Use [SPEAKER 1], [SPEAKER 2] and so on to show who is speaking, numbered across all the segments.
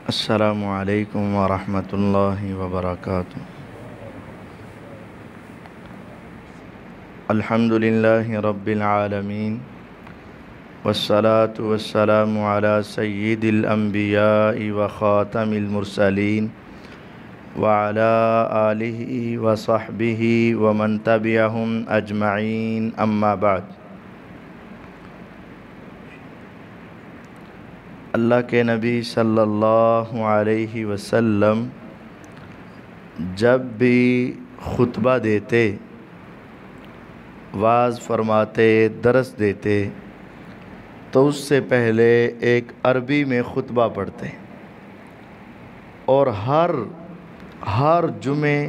[SPEAKER 1] السلام علیکم ورحمۃ اللہ وبرکاتہ۔ الحمد للہ رب العالمین والصلاة والسلام علی سید الانبیاء وخاتم المرسلین وعلی آلہ وصحبہ ومن تبعہم اجمعین، اما بعد۔ اللہ کے نبی صلی اللہ علیہ وسلم جب بھی خطبہ دیتے، وعظ فرماتے، درس دیتے تو اس سے پہلے ایک عربی میں خطبہ پڑھتے، اور ہر جمعے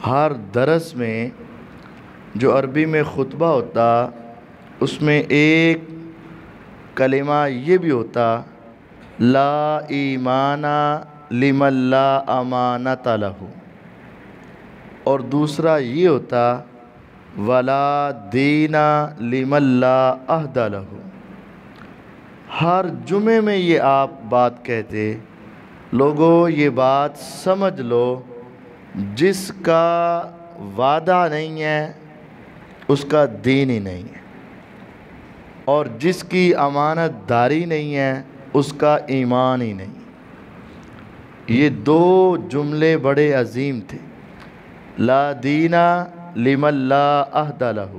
[SPEAKER 1] ہر درس میں جو عربی میں خطبہ ہوتا اس میں ایک کلمہ یہ بھی ہوتا، لا ایمان لمن لا امانۃ لہ، اور دوسرا یہ ہوتا ولا دین لمن لا عہد لہ۔ ہر جمعے میں یہ آپ بات کہتے، لوگوں یہ بات سمجھ لو، جس کا وعدہ نہیں ہے اس کا دین ہی نہیں ہے، اور جس کی امانت داری نہیں ہے اس کا ایمان ہی نہیں۔ یہ دو جملے بڑے عظیم تھے، لا دین لمن لا عہد لہ،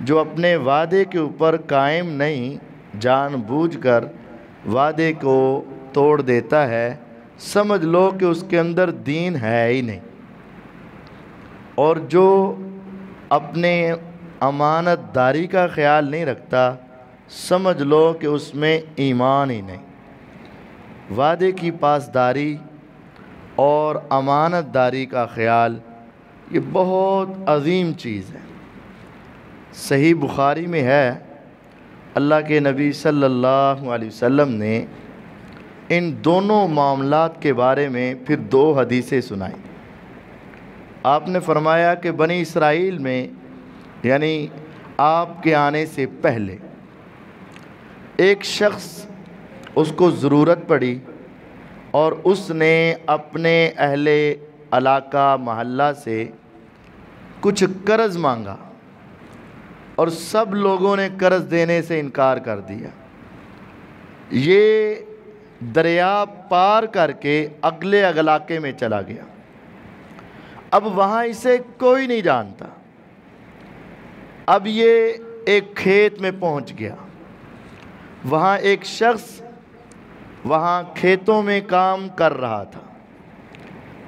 [SPEAKER 1] جو اپنے وعدے کے اوپر قائم نہیں، جان بوجھ کر وعدے کو توڑ دیتا ہے، سمجھ لو کہ اس کے اندر دین ہے ہی نہیں، اور جو اپنے امانت داری کا خیال نہیں رکھتا، سمجھ لو کہ اس میں ایمان ہی نہیں۔ وعدے کی پاسداری اور امانت داری کا خیال یہ بہت عظیم چیز ہے۔ صحیح بخاری میں ہے، اللہ کے نبی صلی اللہ علیہ وسلم نے ان دونوں معاملات کے بارے میں پھر دو حدیثیں سنائیں۔ آپ نے فرمایا کہ بنی اسرائیل میں، یعنی آپ کے آنے سے پہلے، ایک شخص اس کو ضرورت پڑی اور اس نے اپنے اہل علاقہ محلہ سے کچھ قرض مانگا، اور سب لوگوں نے قرض دینے سے انکار کر دیا۔ یہ دریا پار کر کے اگلے علاقے میں چلا گیا، اب وہاں اسے کوئی نہیں جانتا۔ اب یہ ایک کھیت میں پہنچ گیا، وہاں ایک شخص وہاں کھیتوں میں کام کر رہا تھا۔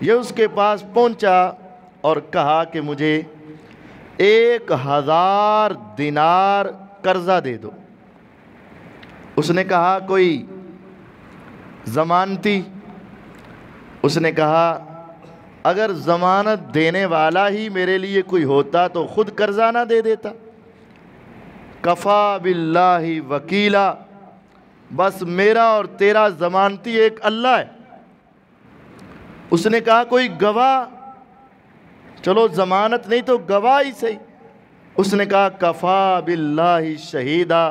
[SPEAKER 1] یہ اس کے پاس پہنچا اور کہا کہ مجھے 1000 دینار قرضہ دے دو۔ اس نے کہا کوئی ضمانتی؟ اس نے کہا اگر ضمانت دینے والا ہی میرے لیے کوئی ہوتا تو خود قرضہ نہ دے دیتا۔ کفا باللہ وکیلا، بس میرا اور تیرا ضمانتی ایک اللہ ہے۔ اس نے کہا کوئی گواہ؟ چلو ضمانت نہیں تو گواہ ہی صحیح۔ اس نے کہا کفا باللہ شہیدا،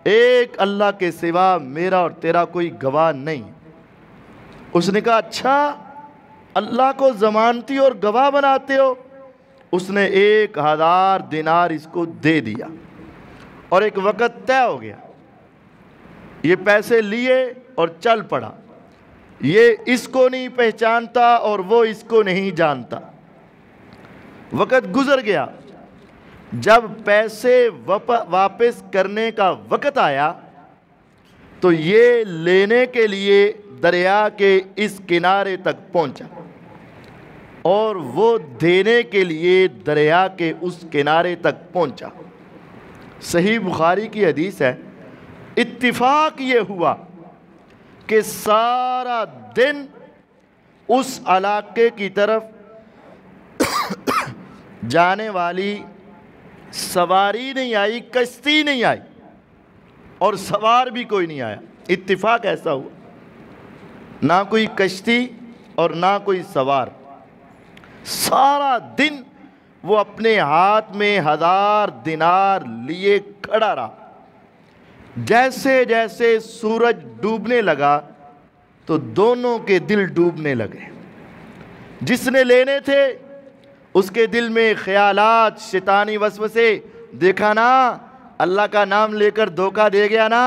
[SPEAKER 1] ایک اللہ کے سوا میرا اور تیرا کوئی گواہ نہیں۔ اس نے کہا اچھا، اللہ کو ضمانتی اور گواہ بناتے ہو؟ اس نے 1000 دینار اس کو دے دیا، اور ایک وقت طے ہو گیا۔ یہ پیسے لیے اور چل پڑا۔ یہ اس کو نہیں پہچانتا اور وہ اس کو نہیں جانتا۔ وقت گزر گیا، جب پیسے واپس کرنے کا وقت آیا تو یہ لینے کے لیے دریا کے اس کنارے تک پہنچا، اور وہ دینے کے لیے دریا کے اس کنارے تک پہنچا۔ صحیح بخاری کی حدیث ہے، اتفاق یہ ہوا کہ سارا دن اس علاقے کی طرف جانے والی سواری نہیں آئی، کشتی نہیں آئی، اور سوار بھی کوئی نہیں آیا۔ اتفاق ایسا ہوا، نہ کوئی کشتی اور نہ کوئی سوار۔ سارا دن وہ اپنے ہاتھ میں 1000 دینار لیے کھڑا رہا۔ جیسے جیسے سورج ڈوبنے لگا، تو دونوں کے دل ڈوبنے لگے۔ جس نے لینے تھے اس کے دل میں خیالات، شیطانی وسوسے، دیکھا نا اللہ کا نام لے کر دھوکہ دے گیا نا،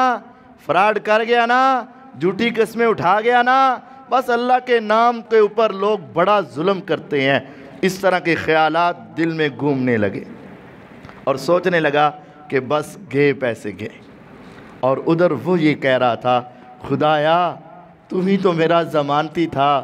[SPEAKER 1] فراڈ کر گیا نا، جھوٹی قسمیں اٹھا گیا نا، بس اللہ کے نام کے اوپر لوگ بڑا ظلم کرتے ہیں، اس طرح کے خیالات دل میں گھومنے لگے اور سوچنے لگا کہ بس گئے پیسے گئے۔ اور ادھر وہ یہ کہہ رہا تھا، خدایا تو ہی تو میرا ضمانتی تھا،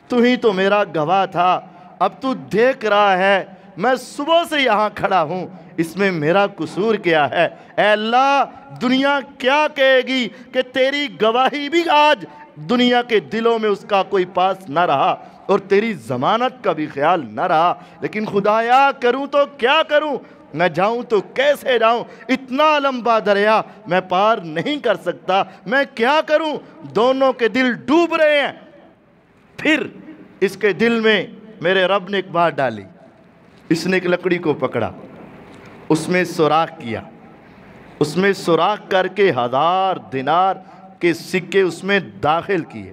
[SPEAKER 1] تو ہی تو میرا گواہ تھا، اب تو دیکھ رہا ہے میں صبح سے یہاں کھڑا ہوں، اس میں میرا قصور کیا ہے؟ اے اللہ دنیا کیا کہے گی کہ تیری گواہی بھی آج دنیا کے دلوں میں اس کا کوئی پاس نہ رہا اور تیری ضمانت کا بھی خیال نہ رہا، لیکن خدایا کروں تو کیا کروں؟ میں جاؤں تو کیسے جاؤں؟ اتنا لمبا دریا میں پار نہیں کر سکتا، میں کیا کروں؟ دونوں کے دل ڈوب رہے ہیں۔ پھر اس کے دل میں میرے رب نے ایک بات ڈالی، اس نے ایک لکڑی کو پکڑا، اس میں سوراخ کیا، اس میں سوراخ کر کے 1000 دینار کے سکے اس میں داخل کیے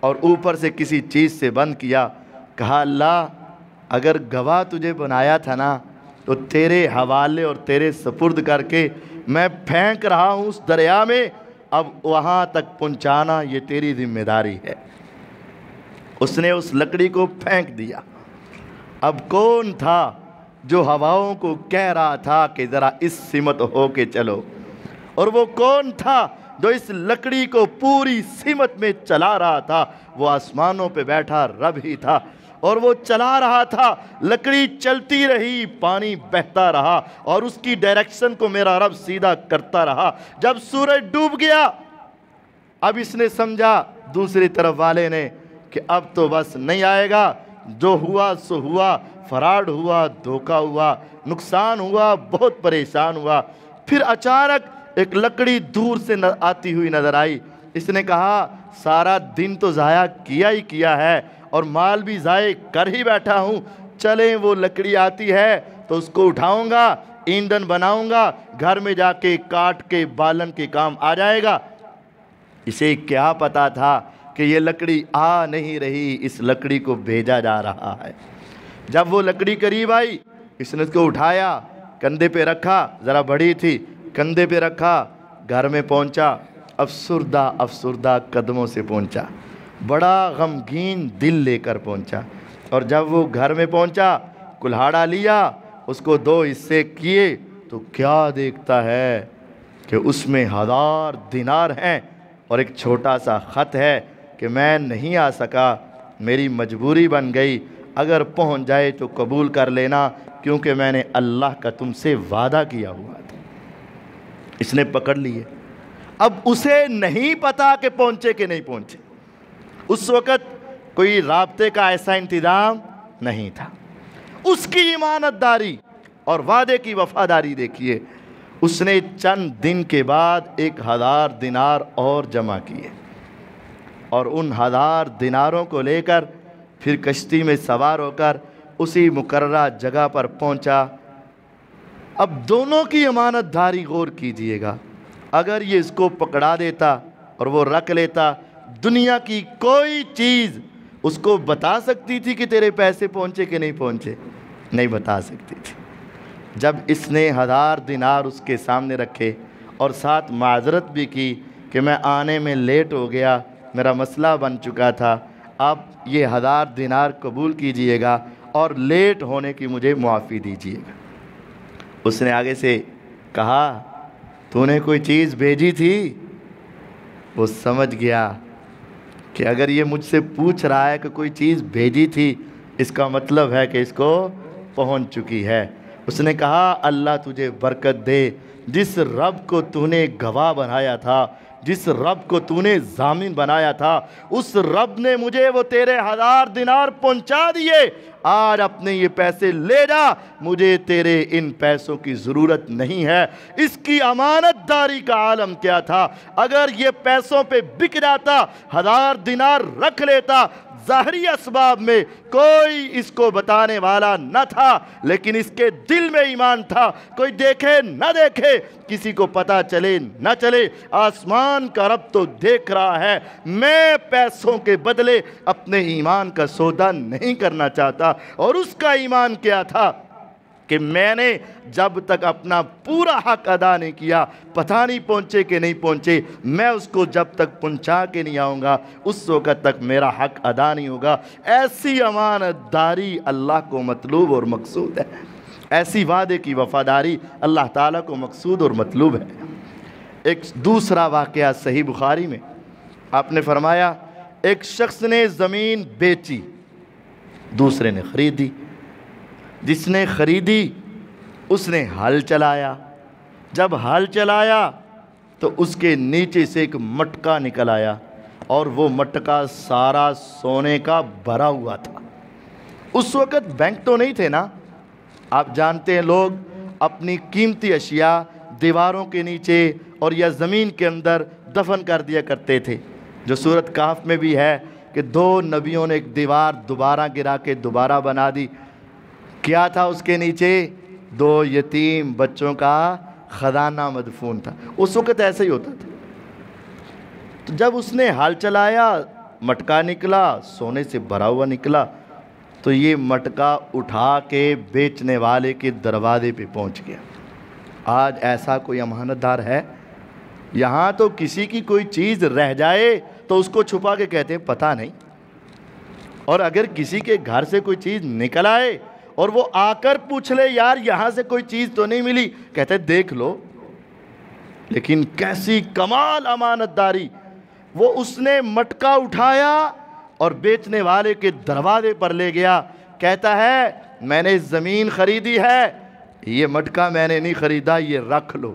[SPEAKER 1] اور اوپر سے کسی چیز سے بند کیا۔ کہا اللہ اگر گواہ تجھے بنایا تھا نا تو تیرے حوالے اور تیرے سپرد کر کے میں پھینک رہا ہوں اس دریا میں، اب وہاں تک پہنچانا یہ تیری ذمہ داری ہے۔ اس نے اس لکڑی کو پھینک دیا۔ اب کون تھا جو ہواؤں کو کہہ رہا تھا کہ ذرا اس سمت ہو کے چلو، اور وہ کون تھا جو اس لکڑی کو پوری سمت میں چلا رہا تھا؟ وہ آسمانوں پہ بیٹھا رب ہی تھا، اور وہ چلا رہا تھا، لکڑی چلتی رہی، پانی بہتا رہا اور اس کی ڈائریکشن کو میرا رب سیدھا کرتا رہا۔ جب سورج ڈوب گیا اب اس نے سمجھا دوسری طرف والے نے کہ اب تو بس نہیں آئے گا، جو ہوا سو ہوا، فراڈ ہوا، دھوکہ ہوا، نقصان ہوا، بہت پریشان ہوا۔ پھر اچانک ایک لکڑی دور سے آتی ہوئی نظر آئی۔ اس نے کہا سارا دن تو ضائع کیا ہی کیا ہے اور مال بھی ضائع کر ہی بیٹھا ہوں، چلیں وہ لکڑی آتی ہے تو اس کو اٹھاؤں گا، ایندھن بناؤں گا، گھر میں جا کے کاٹ کے بالن کے کام آ جائے گا۔ اسے کیا پتا تھا کہ یہ لکڑی آ نہیں رہی، اس لکڑی کو بھیجا جا رہا ہے۔ جب وہ لکڑی قریب آئی اس نے اس کو اٹھایا، کندھے پہ رکھا، ذرا بڑی تھی، کندھے پہ رکھا، گھر میں پہنچا، افسردہ افسردہ قدموں سے پہنچا، بڑا غمگین دل لے کر پہنچا۔ اور جب وہ گھر میں پہنچا کلہاڑا لیا، اس کو 2 حصے کیے تو کیا دیکھتا ہے کہ اس میں 1000 دینار ہیں اور ایک چھوٹا سا خط ہے کہ میں نہیں آ سکا، میری مجبوری بن گئی، اگر پہنچ جائے تو قبول کر لینا کیونکہ میں نے اللہ کا تم سے وعدہ کیا ہوا تھا۔ اس نے پکڑ لیے۔ اب اسے نہیں پتا کہ پہنچے کہ نہیں پہنچے، اس وقت کوئی رابطے کا ایسا انتظام نہیں تھا۔ اس کی ایمانت داری اور وعدے کی وفاداری دیکھیے، اس نے چند دن کے بعد 1000 دینار اور جمع کیے اور ان 1000 دیناروں کو لے کر پھر کشتی میں سوار ہو کر اسی مقررہ جگہ پر پہنچا۔ اب دونوں کی امانت داری غور کیجئے گا، اگر یہ اس کو پکڑا دیتا اور وہ رکھ لیتا، دنیا کی کوئی چیز اس کو بتا سکتی تھی کہ تیرے پیسے پہنچے کہ نہیں پہنچے؟ نہیں بتا سکتی تھی۔ جب اس نے 1000 دینار اس کے سامنے رکھے اور ساتھ معذرت بھی کی کہ میں آنے میں لیٹ ہو گیا، میرا مسئلہ بن چکا تھا، آپ یہ 1000 دینار قبول کیجئے گا اور لیٹ ہونے کی مجھے معافی دیجئے گا۔ اس نے آگے سے کہا تو نے کوئی چیز بھیجی تھی؟ وہ سمجھ گیا کہ اگر یہ مجھ سے پوچھ رہا ہے کہ کوئی چیز بھیجی تھی، اس کا مطلب ہے کہ اس کو پہنچ چکی ہے۔ اس نے کہا اللہ تجھے برکت دے، جس رب کو تو نے گواہ بنایا تھا، جس رب کو تو نے ضامن بنایا تھا، اس رب نے مجھے وہ تیرے 1000 دینار پہنچا دیے۔ آج اپنے یہ پیسے لے جا، مجھے تیرے ان پیسوں کی ضرورت نہیں ہے۔ اس کی امانت داری کا عالم کیا تھا! اگر یہ پیسوں پہ بک جاتا، 1000 دینار رکھ لیتا، ظاہری اسباب میں کوئی اس کو بتانے والا نہ تھا، لیکن اس کے دل میں ایمان تھا۔ کوئی دیکھے نہ دیکھے، کسی کو پتہ چلے نہ چلے، آسمان کا رب تو دیکھ رہا ہے، میں پیسوں کے بدلے اپنے ایمان کا سودا نہیں کرنا چاہتا۔ اور اس کا ایمان کیا تھا کہ میں نے جب تک اپنا پورا حق ادا نہیں کیا، پتہ نہیں پہنچے کہ نہیں پہنچے، میں اس کو جب تک پہنچا کے نہیں آؤں گا اس وقت تک میرا حق ادا نہیں ہوگا۔ ایسی امانت داری اللہ کو مطلوب اور مقصود ہے، ایسی وعدے کی وفاداری اللہ تعالیٰ کو مقصود اور مطلوب ہے۔ ایک دوسرا واقعہ صحیح بخاری میں آپ نے فرمایا، ایک شخص نے زمین بیچی، دوسرے نے خریدی۔ جس نے خریدی اس نے ہل چلایا، جب ہل چلایا تو اس کے نیچے سے ایک مٹکا نکل آیا، اور وہ مٹکا سارا سونے کا بھرا ہوا تھا۔ اس وقت بینک تو نہیں تھے نا، آپ جانتے ہیں لوگ اپنی قیمتی اشیاء دیواروں کے نیچے اور یا زمین کے اندر دفن کر دیا کرتے تھے، جو سورۃ کہف میں بھی ہے کہ 2 نبیوں نے ایک دیوار دوبارہ گرا کے دوبارہ بنا دی۔ کیا تھا اس کے نیچے؟ 2 یتیم بچوں کا خزانہ مدفون تھا۔ اس وقت ایسا ہی ہوتا تھا۔ تو جب اس نے ہل چلایا، مٹکا نکلا، سونے سے بھرا ہوا نکلا، تو یہ مٹکا اٹھا کے بیچنے والے کے دروازے پہ پہنچ گیا۔ آج ایسا کوئی امانت دار ہے؟ یہاں تو کسی کی کوئی چیز رہ جائے تو اس کو چھپا کے کہتے ہیں پتہ نہیں، اور اگر کسی کے گھر سے کوئی چیز نکل آئے اور وہ آ کر پوچھ لے یار یہاں سے کوئی چیز تو نہیں ملی، کہتے ہیں دیکھ لو۔ لیکن کیسی کمال امانت داری! وہ اس نے مٹکا اٹھایا اور بیچنے والے کے دروازے پر لے گیا، کہتا ہے میں نے زمین خریدی ہے، یہ مٹکا میں نے نہیں خریدا، یہ رکھ لو۔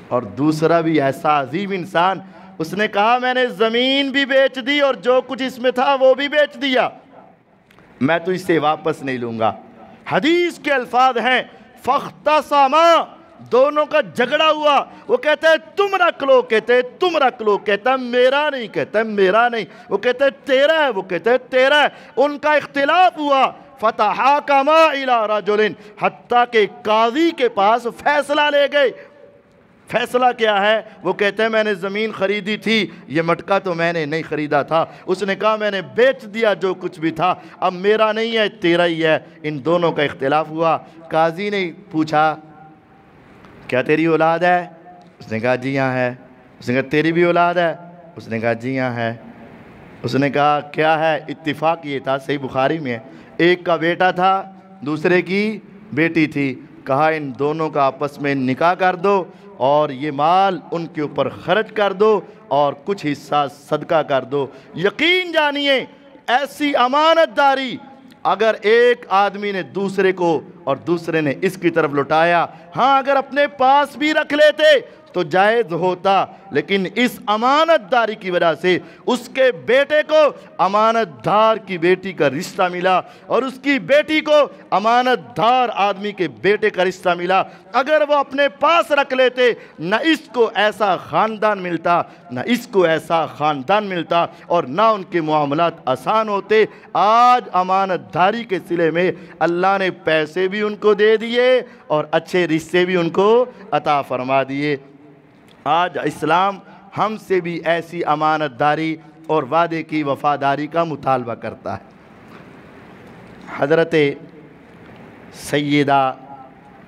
[SPEAKER 1] اور دوسرا بھی ایسا عظیم انسان، اس نے کہا میں نے زمین بھی بیچ دی اور جو کچھ اس میں تھا وہ بھی بیچ دیا، میں تو اسے واپس نہیں لوں گا۔ حدیث کے الفاظ ہیں فاختصما، دونوں کا جھگڑا ہوا، وہ کہتا ہے تم رکھ لو، کہتے ہیں تم رکھ لو، کہتا ہے میرا نہیں، کہتا ہے میرا نہیں، وہ کہتا ہے تیرا ہے، وہ کہتا ہے تیرا ہے۔ ان کا اختلاف ہوا، فتحاکما الی رجل، حتیٰ کہ قاضی کے پاس فیصلہ لے گئے۔ فیصلہ کیا ہے؟ وہ کہتے ہیں میں نے زمین خریدی تھی، یہ مٹکا تو میں نے نہیں خریدا تھا۔ اس نے کہا میں نے بیچ دیا جو کچھ بھی تھا، اب میرا نہیں ہے تیرا ہی ہے۔ ان دونوں کا اختلاف ہوا۔ قاضی نے پوچھا کیا تیری اولاد ہے؟ اس نے کہا جی ہاں ہے۔ اس نے کہا تیری بھی اولاد ہے؟ اس نے کہا جی ہاں ہے۔ اس نے کہا کیا ہے؟ اتفاق یہ تھا، صحیح بخاری میں ہے، ایک کا بیٹا تھا دوسرے کی بیٹی تھی۔ کہا ان دونوں کا آپس میں نکاح کر دو اور یہ مال ان کے اوپر خرچ کر دو اور کچھ حصہ صدقہ کر دو۔ یقین جانیے ایسی امانت داری اگر ایک آدمی نے دوسرے کو اور دوسرے نے اس کی طرف لٹایا، ہاں اگر اپنے پاس بھی رکھ لیتے تو جائز ہوتا، لیکن اس امانت داری کی وجہ سے اس کے بیٹے کو امانت دار کی بیٹی کا رشتہ ملا اور اس کی بیٹی کو امانت دار آدمی کے بیٹے کا رشتہ ملا۔ اگر وہ اپنے پاس رکھ لیتے نہ اس کو ایسا خاندان ملتا، نہ اس کو ایسا خاندان ملتا اور نہ ان کے معاملات آسان ہوتے۔ آج امانت داری کے صلے میں اللہ نے پیسے بھی ان کو دے دیے اور اچھے رشتے بھی ان کو عطا فرما دیے۔ آج اسلام ہم سے بھی ایسی امانت داری اور وعدے کی وفاداری کا مطالبہ کرتا ہے۔ حضرت سیدہ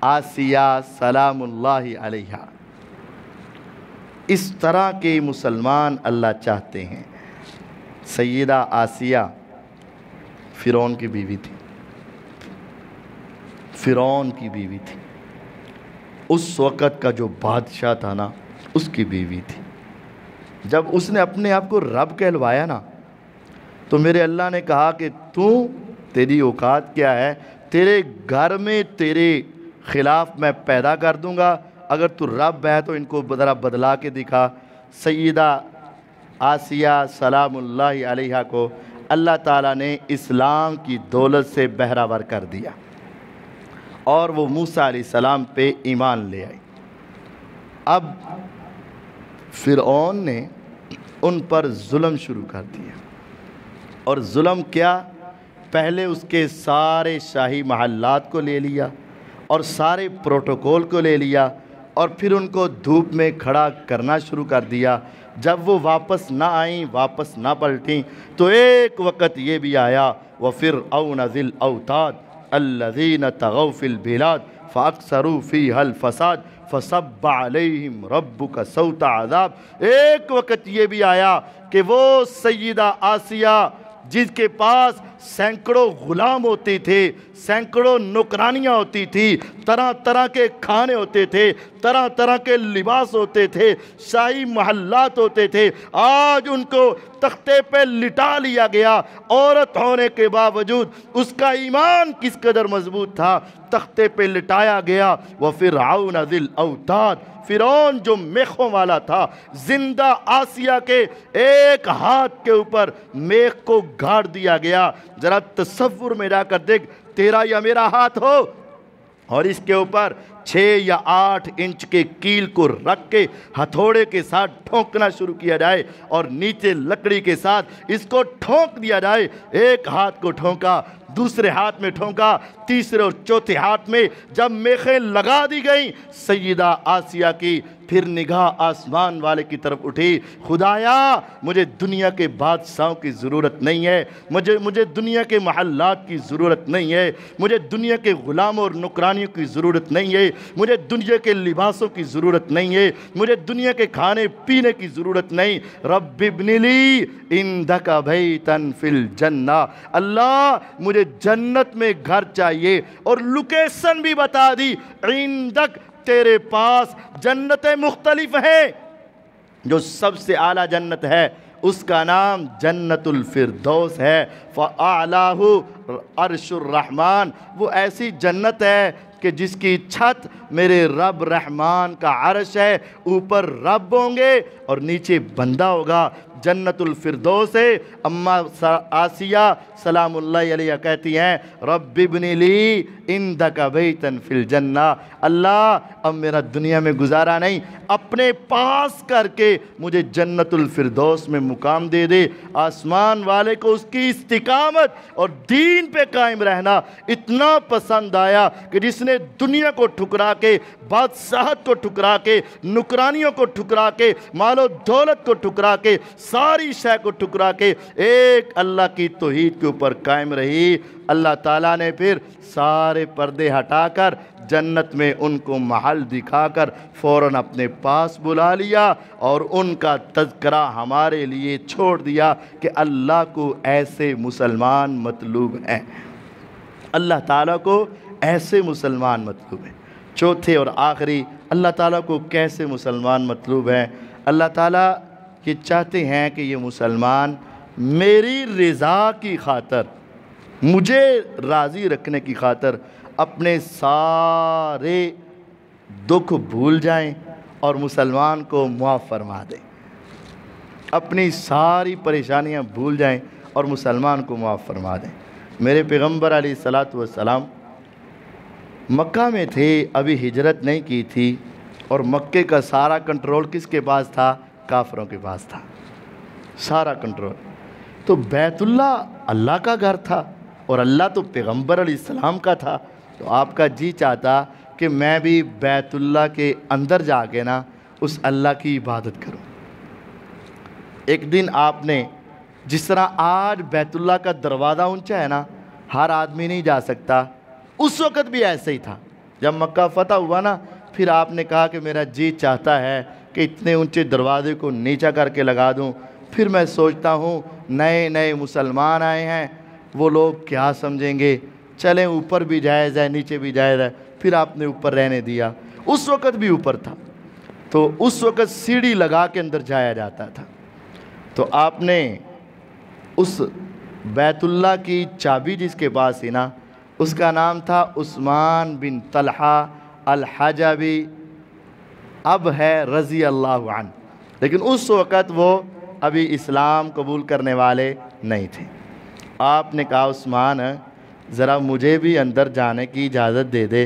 [SPEAKER 1] آسیہ سلام اللہ علیہا، اس طرح کے مسلمان اللہ چاہتے ہیں۔ سیدہ آسیہ فرعون کی بیوی تھی، فرعون کی بیوی تھی، اس وقت کا جو بادشاہ تھا نا اس کی بیوی تھی۔ جب اس نے اپنے آپ کو رب کہلوایا نا تو میرے اللہ نے کہا کہ تیری اوقات کیا ہے، تیرے گھر میں تیرے خلاف میں پیدا کر دوں گا، اگر تو رب ہے تو ان کو ذرا بدلا کے دکھا۔ سیدہ آسیہ سلام اللہ علیہا کو اللہ تعالیٰ نے اسلام کی دولت سے بہرہ کر دیا اور وہ موسیٰ علیہ السلام پہ ایمان لے آئی۔ اب فرعون نے ان پر ظلم شروع کر دیا، اور ظلم کیا؟ پہلے اس کے سارے شاہی محلات کو لے لیا اور سارے پروٹوکول کو لے لیا اور پھر ان کو دھوپ میں کھڑا کرنا شروع کر دیا۔ جب وہ واپس نہ آئیں، واپس نہ پلٹیں، تو ایک وقت یہ بھی آیا وَفِرْعَوْنَ ذِي الْأَوْتَادِ الَّذِينَ طَغَوْا فِي الْبِلَادِ فَأَكْثَرُوا فِيهَا الْفَسَادَ فَصَبَّ عَلَيْهِمْ رَبُّكَ سَوْطَ عَذَابٍ۔ ایک وقت یہ بھی آیا کہ وہ سیدہ آسیہ جس کے پاس سینکڑوں غلام ہوتے تھے، سینکڑوں نوکرانیاں ہوتی تھی، طرح طرح کے کھانے ہوتے تھے، طرح طرح کے لباس ہوتے تھے، شاہی محلات ہوتے تھے، آج ان کو تختے پہ لٹا لیا گیا۔ عورت ہونے کے باوجود اس کا ایمان کس قدر مضبوط تھا، تختے پہ لٹایا گیا۔ وَفِرْعَوْنَ ذِي الْأَوْتَادِ، فرعون جو میخوں والا تھا، زندہ آسیہ کے ایک ہاتھ کے اوپر میخ کو گاڑ دیا گیا۔ ذرا تصور میں جا کر دیکھ، تیرا یا میرا ہاتھ ہو اور اس کے اوپر 6 یا 8 انچ کے کیل کو رکھ کے ہتھوڑے کے ساتھ ٹھونکنا شروع کیا جائے اور نیچے لکڑی کے ساتھ اس کو ٹھونک دیا جائے۔ ایک ہاتھ کو ٹھونکا، دوسرے ہاتھ میں ٹھونکا، تیسرے اور چوتھے ہاتھ میں جب میخیں لگا دی گئیں سیدہ آسیہ کی، پھر نگاہ آسمان والے کی طرف اٹھی، خدایا مجھے دنیا کے بادشاہوں کی ضرورت نہیں ہے، مجھے دنیا کے محلات کی ضرورت نہیں ہے، مجھے دنیا کے غلاموں اور نوکرانیوں کی ضرورت نہیں ہے، مجھے دنیا کے لباسوں کی ضرورت نہیں ہے، مجھے دنیا کے کھانے پینے کی ضرورت نہیں۔ رب ابن لی عندک بیتا فی الجنہ، اللہ مجھے جنت میں گھر چاہیے، اور لوکیشن بھی بتا دی، عندک تیرے پاس جنتیں مختلف ہیں، جو سب سے اعلیٰ جنت ہے اس کا نام جنت الفردوس ہے، فَأَعْلَاهُ عَرْشُ الرحمن، وہ ایسی جنت ہے کہ جس کی چھت میرے رب رحمان کا عرش ہے، اوپر رب ہوں گے اور نیچے بندہ ہوگا، جنت الفردوس ہے۔ اما آسیہ سلام اللہ علیہ کہتی ہیں رب ابن لی عندک بیتا فی الجنہ، اللہ اب میرا دنیا میں گزارا نہیں، اپنے پاس کر کے مجھے جنت الفردوس میں مقام دے دے۔ آسمان والے کو اس کی استقامت اور دین پہ قائم رہنا اتنا پسند آیا کہ جس نے دنیا کو ٹھکرا کے، بادشاہت کو ٹھکرا کے، نوکرانیوں کو ٹھکرا کے، مال و دولت کو ٹھکرا کے، ساری شے کو ٹھکرا کے ایک اللہ کی توحید کے اوپر قائم رہی، اللہ تعالیٰ نے پھر سارے پردے ہٹا کر جنت میں ان کو محل دکھا کر فوراً اپنے پاس بلا لیا اور ان کا تذکرہ ہمارے لیے چھوڑ دیا کہ اللہ کو ایسے مسلمان مطلوب ہیں، اللہ تعالیٰ کو ایسے مسلمان مطلوب ہیں۔ چوتھے اور آخری، اللہ تعالیٰ کو کیسے مسلمان مطلوب ہیں؟ اللہ تعالیٰ یہ چاہتے ہیں کہ یہ مسلمان میری رضا کی خاطر، مجھے راضی رکھنے کی خاطر اپنے سارے دکھ بھول جائیں اور مسلمان کو معاف فرما دیں، اپنی ساری پریشانیاں بھول جائیں اور مسلمان کو معاف فرما دیں۔ میرے پیغمبر علیہ السلام مکہ میں تھے، ابھی ہجرت نہیں کی تھی، اور مکے کا سارا کنٹرول کس کے پاس تھا؟ کافروں کے پاس تھا سارا کنٹرول۔ تو بیت اللہ اللہ کا گھر تھا اور اللہ تو پیغمبر علیہ السلام کا تھا، تو آپ کا جی چاہتا کہ میں بھی بیت اللہ کے اندر جا کے نا اس اللہ کی عبادت کروں۔ ایک دن آپ نے، جس طرح آج بیت اللہ کا دروازہ اونچا ہے نا، ہر آدمی نہیں جا سکتا، اس وقت بھی ایسے ہی تھا۔ جب مکہ فتح ہوا نا، پھر آپ نے کہا کہ میرا جی چاہتا ہے کہ اتنے اونچے دروازے کو نیچا کر کے لگا دوں۔ پھر میں سوچتا ہوں نئے نئے مسلمان آئے ہیں، وہ لوگ کیا سمجھیں گے، چلیں اوپر بھی جائز ہے نیچے بھی جائز ہے۔ پھر آپ نے اوپر رہنے دیا، اس وقت بھی اوپر تھا، تو اس وقت سیڑھی لگا کے اندر جایا جاتا تھا۔ تو آپ نے اس بیت اللہ کی چابی جس کے پاس تھی نا، اس کا نام تھا عثمان بن طلحہ الحجبی، اب ہے رضی اللہ عنہ، لیکن اس وقت وہ ابھی اسلام قبول کرنے والے نہیں تھے۔ آپ نے کہا عثمان ذرا مجھے بھی اندر جانے کی اجازت دے دے۔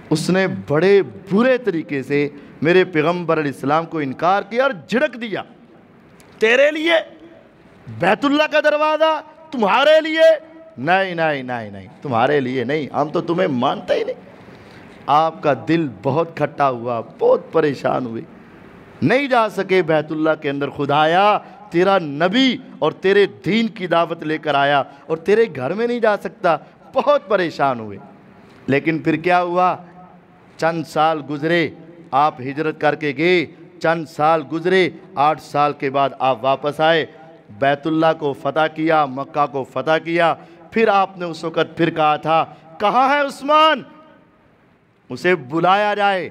[SPEAKER 1] اس نے بڑے برے طریقے سے میرے پیغمبر علیہ السلام کو انکار کیا اور جھڑک دیا، تیرے لیے بیت اللہ کا دروازہ تمہارے لیے؟ نہیں نہیں نہیں نہیں، تمہارے لیے نہیں، ہم تو تمہیں مانتے ہی نہیں۔ آپ کا دل بہت کھٹا ہوا، بہت پریشان ہوئے، نہیں جا سکے بیت اللہ کے اندر۔ خدایا تیرا نبی اور تیرے دین کی دعوت لے کر آیا اور تیرے گھر میں نہیں جا سکتا، بہت پریشان ہوئے۔ لیکن پھر کیا ہوا؟ چند سال گزرے، آپ ہجرت کر کے گئے، چند سال گزرے، 8 سال کے بعد آپ واپس آئے، بیت اللہ کو فتح کیا، مکہ کو فتح کیا۔ پھر آپ نے اس وقت پھر کہا تھا کہاں ہے عثمان، اسے بلایا جائے۔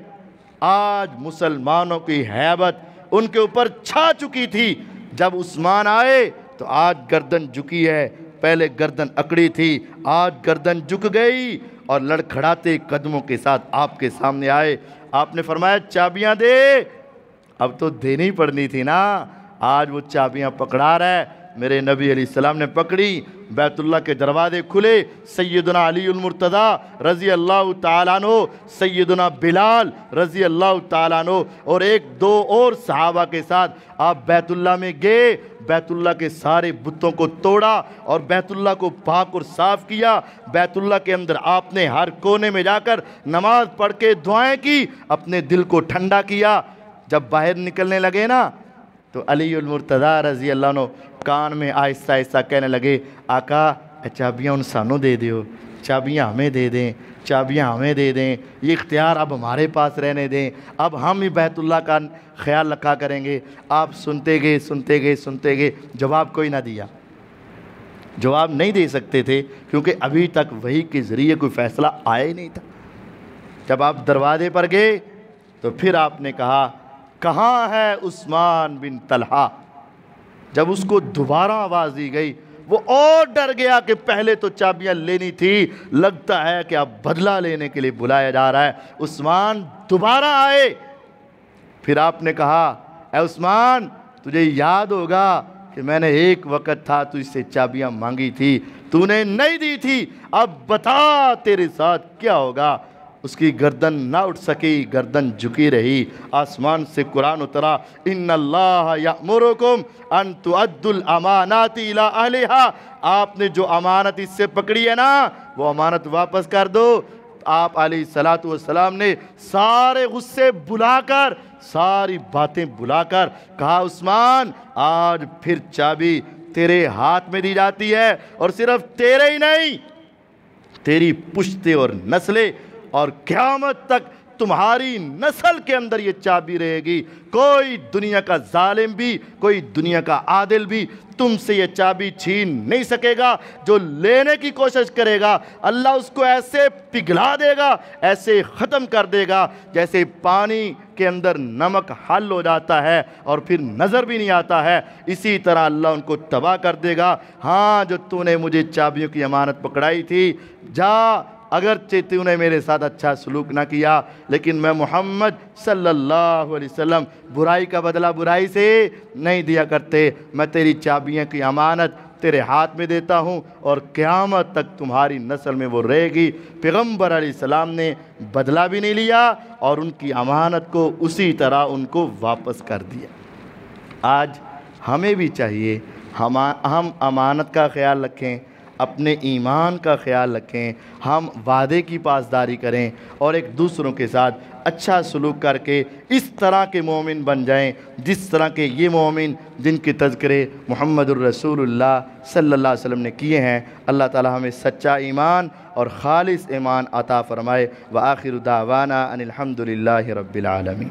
[SPEAKER 1] آج مسلمانوں کی ہیبت ان کے اوپر چھا چکی تھی، جب عثمان آئے تو آج گردن جھکی ہے، پہلے گردن اکڑی تھی، آج گردن جھک گئی، اور لڑکھڑاتے قدموں کے ساتھ آپ کے سامنے آئے۔ آپ نے فرمایا چابیاں دے، اب تو دینی پڑنی تھی نا، آج وہ چابیاں پکڑا رہا ہے۔ میرے نبی علیہ السلام نے پکڑی، بیت اللہ کے دروازے کھلے، سیدنا علی المرتضی رضی اللہ تعالیٰ عنہ، سیدنا بلال رضی اللہ تعالیٰ عنہ اور 1-2 اور صحابہ کے ساتھ آپ بیت اللہ میں گئے، بیت اللہ کے سارے بتوں کو توڑا اور بیت اللہ کو پاک اور صاف کیا۔ بیت اللہ کے اندر آپ نے ہر کونے میں جا کر نماز پڑھ کے دعائیں کی، اپنے دل کو ٹھنڈا کیا۔ جب باہر نکلنے لگے نا تو علی المرتضی رضی اللہ عنہ کان میں آہستہ آہستہ کہنے لگے آقا چابیاں ان سانوں دے دیو، چابیاں ہمیں دے دیں، چابیاں ہمیں دے دیں، یہ اختیار اب ہمارے پاس رہنے دیں، اب ہم ہی بیت اللہ کا خیال رکھا کریں گے۔ آپ سنتے گئے سنتے گئے سنتے گئے، جواب کوئی نہ دیا، جواب نہیں دے سکتے تھے کیونکہ ابھی تک وحی کے ذریعے کوئی فیصلہ آیا ہی نہیں تھا۔ جب آپ دروازے پر گئے تو پھر آپ نے کہا کہاں ہے عثمان بن طلحہ؟ جب اس کو دوبارہ آواز دی گئی وہ اور ڈر گیا کہ پہلے تو چابیاں لینی تھی، لگتا ہے کہ اب بدلہ لینے کے لیے بلایا جا رہا ہے۔ عثمان دوبارہ آئے، پھر آپ نے کہا اے عثمان تجھے یاد ہوگا کہ میں نے ایک وقت تھا تو اس سے چابیاں مانگی تھی، تو نے نہیں دی تھی، اب بتا تیرے ساتھ کیا ہوگا؟ اس کی گردن نہ اٹھ سکی، گردن جھکی رہی۔ آسمان سے قرآن اترا ان اللہ یأمرکم ان تؤدوا الامانات الی اہلہا، آپ نے جو امانت اس سے پکڑی ہے نا وہ امانت واپس کر دو۔ آپ علیہ السلام نے سارے غصے بلا کر، ساری باتیں بلا کر کہا عثمان آج پھر چابی تیرے ہاتھ میں دی جاتی ہے، اور صرف تیرے ہی نہیں، تیری پشتے اور نسلیں اور قیامت تک تمہاری نسل کے اندر یہ چابی رہے گی۔ کوئی دنیا کا ظالم بھی، کوئی دنیا کا عادل بھی تم سے یہ چابی چھین نہیں سکے گا۔ جو لینے کی کوشش کرے گا اللہ اس کو ایسے پگھلا دے گا، ایسے ختم کر دے گا جیسے پانی کے اندر نمک حل ہو جاتا ہے اور پھر نظر بھی نہیں آتا ہے، اسی طرح اللہ ان کو تباہ کر دے گا۔ ہاں جو تو نے مجھے چابیوں کی امانت پکڑائی تھی، جا اگرچہ تو نے میرے ساتھ اچھا سلوک نہ کیا، لیکن میں محمد صلی اللہ علیہ وسلم برائی کا بدلہ برائی سے نہیں دیا کرتے، میں تیری چابیاں کی امانت تیرے ہاتھ میں دیتا ہوں اور قیامت تک تمہاری نسل میں وہ رہے گی۔ پیغمبر علیہ السلام نے بدلہ بھی نہیں لیا اور ان کی امانت کو اسی طرح ان کو واپس کر دیا۔ آج ہمیں بھی چاہیے ہم امانت کا خیال رکھیں، اپنے ایمان کا خیال رکھیں، ہم وعدے کی پاسداری کریں اور ایک دوسروں کے ساتھ اچھا سلوک کر کے اس طرح کے مومن بن جائیں جس طرح کے یہ مومن جن کے تذکرے محمد الرسول اللہ صلی اللہ علیہ وسلم نے کیے ہیں۔ اللہ تعالی ہمیں سچا ایمان اور خالص ایمان عطا فرمائے۔ وآخر دعوانا ان الحمد للہ رب العالمین۔